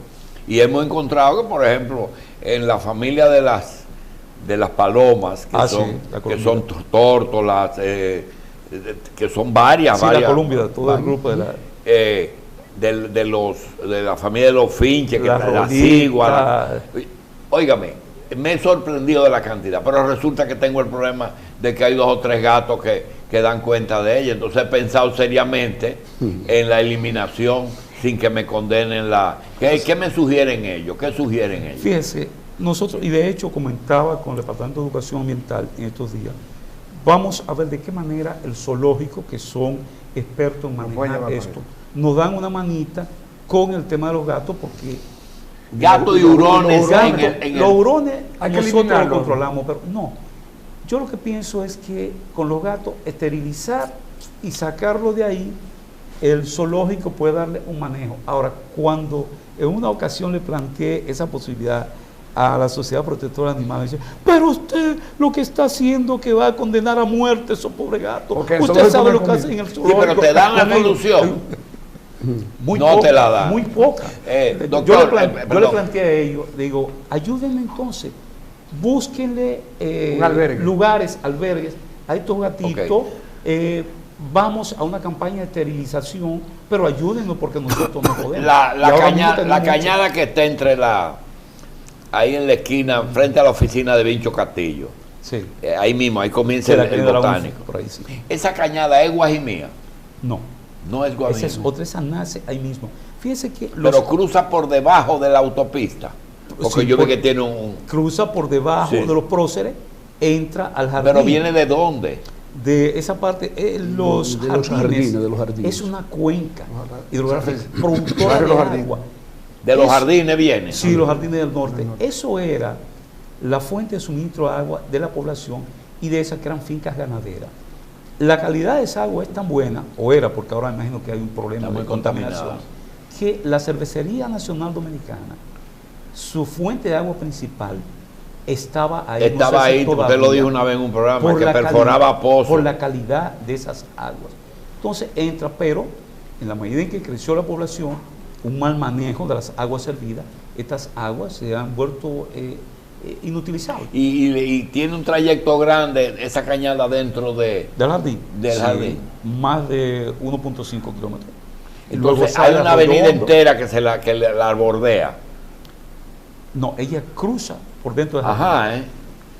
y hemos encontrado que, por ejemplo, en la familia de las palomas, que son tórtolas, que son varias, la Colombia, todo el grupo de la familia de los finches, la cigua. Óigame, me he sorprendido de la cantidad, pero resulta que tengo el problema de que hay 2 o 3 gatos que dan cuenta de ella. Entonces he pensado seriamente en la eliminación sin que me condenen ¿Qué me sugieren ellos? ¿Qué sugieren ellos? Fíjense, nosotros, y de hecho comentaba con el Departamento de Educación Ambiental en estos días, vamos a ver de qué manera el zoológico, que son expertos en manejar esto, nos dan una manita con el tema de los gatos, porque gatos y hurones. Los hurones nosotros los controlamos, pero no. Yo lo que pienso es que con los gatos esterilizar y sacarlo de ahí, el zoológico puede darle un manejo. Ahora, cuando en una ocasión le planteé esa posibilidad a la Sociedad Protectora de Animales, dice, pero usted lo que está haciendo que va a condenar a muerte a esos pobres gatos. Usted sabe lo que hacen en el zoológico. Sí, pero te dan la solución. Te la dan. Muy poca. Doctor, yo le planteé a ellos, le digo, ayúdenme entonces, búsquenle albergues a estos gatitos, vamos a una campaña de esterilización, pero ayúdennos porque nosotros no podemos. La cañada que está ahí en la esquina, frente a la oficina de Vincho Castillo, sí. Ahí mismo, ahí comienza el botánico. Por ahí, sí. ¿Esa cañada es guajimía? No es guajimía. Esa es otra, esa nace ahí mismo. Fíjese que pero cruza por debajo de la autopista. Porque yo veo que tiene cruza por debajo de los próceres, entra al jardín. ¿Pero viene de dónde? De esa parte, los jardines. Es una cuenca hidrográfica productora de agua. ¿De los jardines viene? Sí, los jardines del norte. Eso era la fuente de suministro de agua de la población, y de esas que eran fincas ganaderas. La calidad de esa agua es tan buena, o era, porque ahora imagino que hay un problema de contaminación, que la Cervecería Nacional Dominicana, su fuente de agua principal, estaba ahí. Estaba ahí, usted lo dijo una vez en un programa, que perforaba pozos. Por la calidad de esas aguas. Entonces entra, pero en la medida en que creció la población, un mal manejo de las aguas servidas, estas aguas se han vuelto inutilizables. Y tiene un trayecto grande esa cañada dentro del jardín. Más de 1.5 kilómetros. Entonces hay una avenida entera que la bordea. No, ella cruza por dentro del jardín.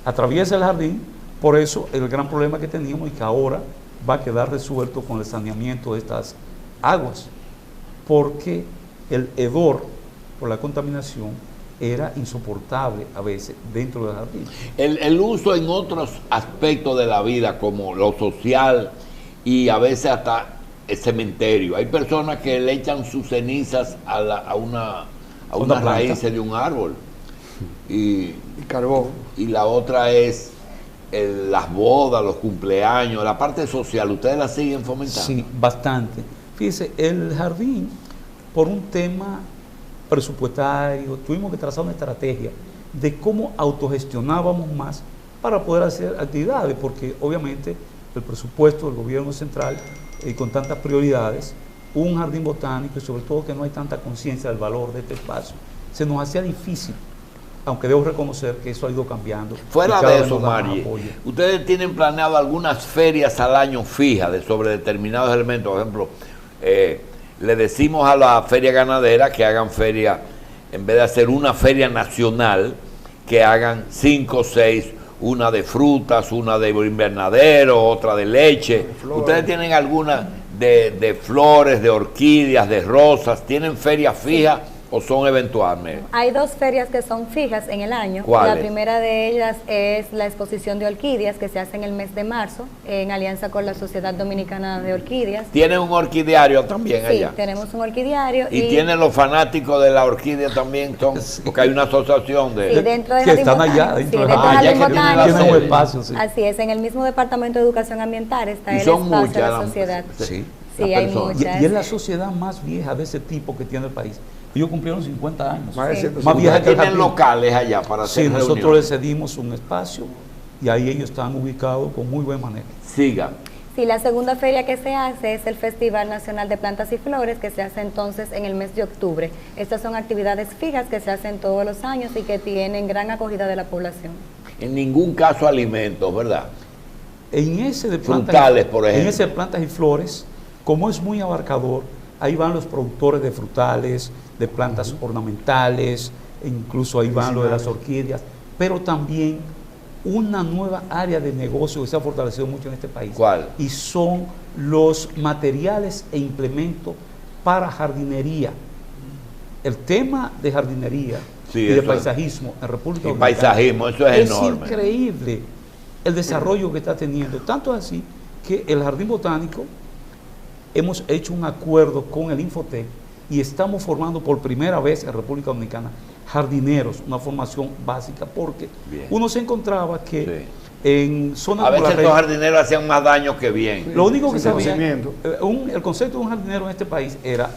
Atraviesa el jardín, por eso el gran problema que teníamos y que ahora va a quedar resuelto con el saneamiento de estas aguas, porque el hedor por la contaminación era insoportable a veces dentro del jardín. El uso en otros aspectos de la vida, como lo social y a veces hasta el cementerio. Hay personas que le echan sus cenizas a una raíz de un árbol. Y carbón. Y la otra es las bodas, los cumpleaños, la parte social. ¿Ustedes la siguen fomentando? Sí, bastante. Fíjese, el jardín, por un tema presupuestario, tuvimos que trazar una estrategia de cómo autogestionábamos más para poder hacer actividades, porque obviamente el presupuesto del gobierno central, con tantas prioridades, un jardín botánico y sobre todo que no hay tanta conciencia del valor de este espacio, se nos hacía difícil, aunque debo reconocer que eso ha ido cambiando. Fuera de eso, Margie, ¿ustedes tienen planeado algunas ferias al año fijas sobre determinados elementos? Por ejemplo, le decimos a la feria ganadera que hagan feria, en vez de hacer una feria nacional, que hagan 5 o 6, una de frutas, una de invernadero, otra de leche. ¿Ustedes tienen alguna de flores, de orquídeas, de rosas? ¿Tienen ferias fijas o son eventualmente? Hay 2 ferias que son fijas en el año. ¿Cuáles? La primera de ellas es la exposición de orquídeas que se hace en el mes de marzo, en alianza con la Sociedad Dominicana de Orquídeas. ¿Tienen un orquidiario también allá? Sí, tenemos un orquidiario. ¿Y tienen los fanáticos de la orquídea también? Porque hay una asociación de... Sí, dentro de que están allá. Dentro del Jardín Botánico. Tienen un espacio, sí. Así es, en el mismo Departamento de Educación Ambiental está el son espacio muchas, de la sociedad. Sí, sí hay muchas. Y es la sociedad más vieja de ese tipo que tiene el país. Ellos cumplieron 50 años. Sí. Más vieja que el ¿Tienen locales allá para hacer Sí, nosotros reuniones? les cedimos un espacio y ahí ellos están ubicados con muy buen manejo. Siga. Sí, la segunda feria que se hace es el Festival Nacional de Plantas y Flores, que se hace entonces en el mes de octubre. Estas son actividades fijas que se hacen todos los años y que tienen gran acogida de la población. En ningún caso alimentos, ¿verdad? En ese de frutales, por ejemplo. En ese de plantas y flores, como es muy abarcador, ahí van los productores de frutales, de plantas ornamentales, e incluso ahí van lo de las orquídeas, pero también una nueva área de negocio que se ha fortalecido mucho en este país. ¿Cuál? Y son los materiales e implementos para jardinería. El tema de jardinería y de paisajismo en República Dominicana. Paisajismo, eso es enorme. Es increíble el desarrollo que está teniendo. Tanto es así que el Jardín Botánico hemos hecho un acuerdo con el Infotec y estamos formando por primera vez en República Dominicana jardineros, una formación básica, porque uno se encontraba que en zonas... A veces los jardineros hacían más daño que bien. Lo único que sabía, el concepto de un jardinero en este país era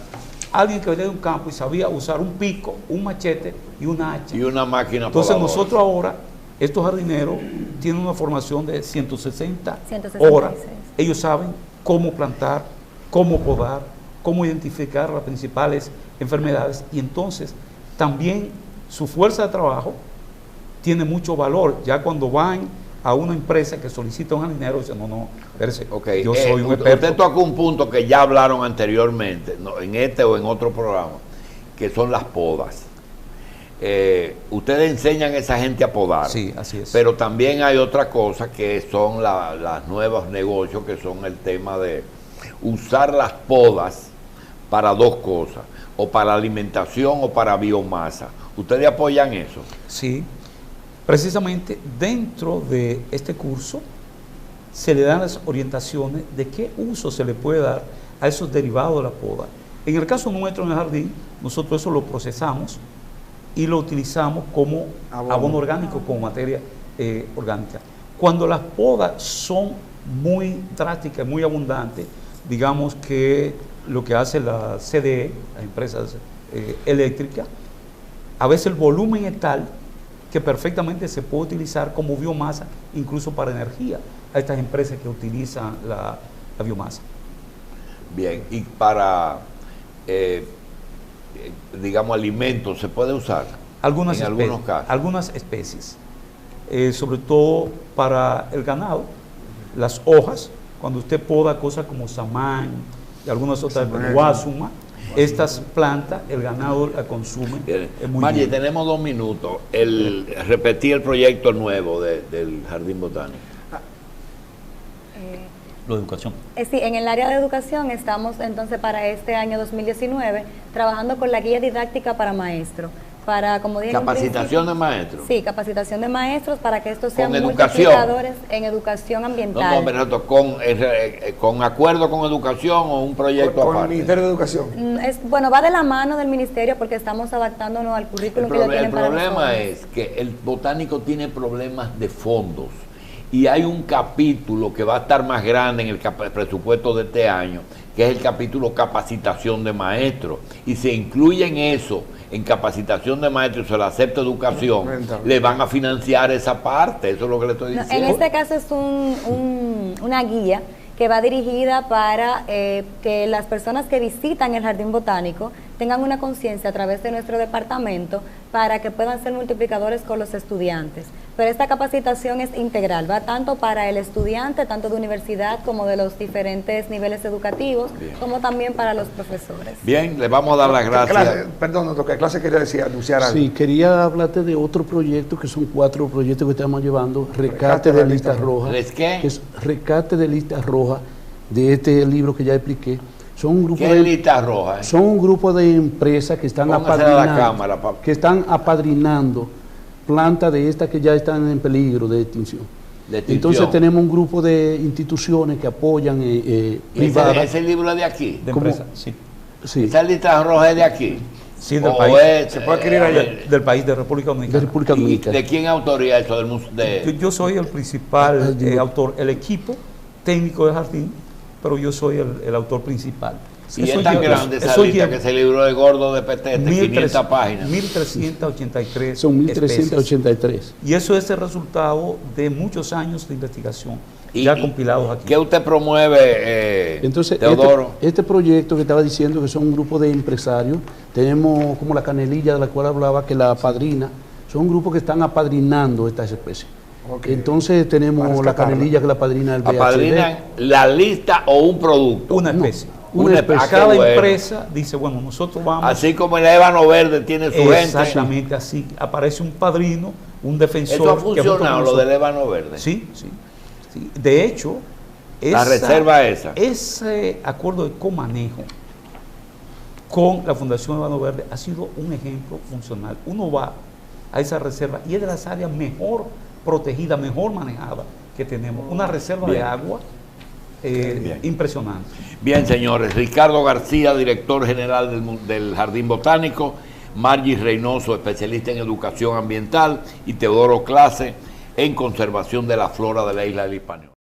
alguien que venía de un campo y sabía usar un pico, un machete y una hacha. Y una máquina. Entonces nosotros ahora, estos jardineros tienen una formación de 160 horas. Ellos saben cómo plantar, cómo podar, cómo identificar las principales enfermedades, y entonces también su fuerza de trabajo tiene mucho valor. Ya cuando van a una empresa que solicita un jardinero, dicen, no, espérese, yo soy un experto. Usted tocó un punto que ya hablaron anteriormente, en este o en otro programa, que son las podas. Ustedes enseñan a esa gente a podar. Sí, así es. Pero también hay otra cosa que son los nuevos negocios, que son el tema de usar las podas para 2 cosas, o para alimentación o para biomasa. ¿Ustedes apoyan eso? Sí, precisamente dentro de este curso se le dan las orientaciones de qué uso se le puede dar a esos derivados de la poda. En el caso nuestro en el jardín, nosotros eso lo procesamos y lo utilizamos como abono orgánico, como materia orgánica. Cuando las podas son muy drásticas, muy abundantes, digamos que lo que hace la CDE, las empresas eléctricas, a veces el volumen es tal que perfectamente se puede utilizar como biomasa, incluso para energía, a estas empresas que utilizan la biomasa. Bien, y para, digamos, alimentos, ¿se puede usar? Algunos casos. Algunas especies, sobre todo para el ganado, las hojas, cuando usted poda cosas como samán y algunas otras, guasuma, estas plantas, el ganado la consume. Margie, tenemos 2 minutos. Repetir el proyecto nuevo del Jardín Botánico. Lo de educación. Sí, en el área de educación estamos entonces para este año 2019 trabajando con la guía didáctica para maestros. Para, como dije, capacitación de maestros. Sí, capacitación de maestros para que estos sean multiplicadores en educación ambiental. No, con acuerdo con educación o un proyecto con aparte. el Ministerio de Educación. Bueno, va de la mano del ministerio porque estamos adaptándonos al currículum que ellos tienen para nosotros. El problema es que el botánico tiene problemas de fondos y hay un capítulo que va a estar más grande en el presupuesto de este año, que es el capítulo capacitación de maestros, y se incluye en eso, en capacitación de maestros, se le acepta educación, le van a financiar esa parte, eso es lo que le estoy diciendo. En este caso es una guía que va dirigida para que las personas que visitan el Jardín Botánico tengan una conciencia a través de nuestro departamento para que puedan ser multiplicadores con los estudiantes. Pero esta capacitación es integral, va tanto para el estudiante, tanto de universidad como de los diferentes niveles educativos, como también para los profesores. Bien, le vamos a dar las gracias. Perdón, doctor, ¿qué clase quería decir, anunciar algo? Sí, quería hablarte de otro proyecto, que son 4 proyectos que estamos llevando, Rescate de Listas Rojas. ¿Qué? Que es Rescate de Listas Rojas, de este libro que ya expliqué. Son un grupo ¿Qué es Listas Rojas? Son un grupo de empresas que están apadrinando plantas de estas que ya están en peligro de extinción. Entonces tenemos un grupo de instituciones que apoyan privadas. ¿Ese libro es de aquí? De empresas, sí. ¿Esa Listas Rojas es de aquí? Sí, del país. ¿Se puede escribir allá? Del país, de República Dominicana. De República Dominicana. ¿De quién autoría eso? Yo soy el principal autor, el equipo técnico del jardín, pero yo soy el autor principal. Y es tan grande esa lista que ese libro de gordo de petete, 500 páginas. 1383. Son 1383. Y eso es el resultado de muchos años de investigación ya compilados aquí. ¿Qué usted promueve, Entonces, Teodoro? Este proyecto que estaba diciendo, que son un grupo de empresarios, tenemos como la Canelilla de la cual hablaba, que la apadrina, son un grupo que están apadrinando estas especies. Okay. Entonces tenemos la Canelilla, que la padrina del VHD. ¿Apadrinan la lista o un producto? Una especie. Una especie. Cada empresa dice, bueno, nosotros vamos... Así como el ébano verde tiene su gente. Exactamente, así aparece un padrino, un defensor... ¿Eso ha funcionado, lo del ébano verde? Sí. De hecho, ese acuerdo de comanejo con la Fundación Ébano Verde ha sido un ejemplo funcional. Uno va a esa reserva y es de las áreas mejor protegida, mejor manejada que tenemos. Una reserva de agua impresionante. Bien, señores. Ricardo García, director general del Jardín Botánico, Margie Reynoso, especialista en educación ambiental, y Teodoro Clase, en conservación de la flora de la isla del Hispaniola.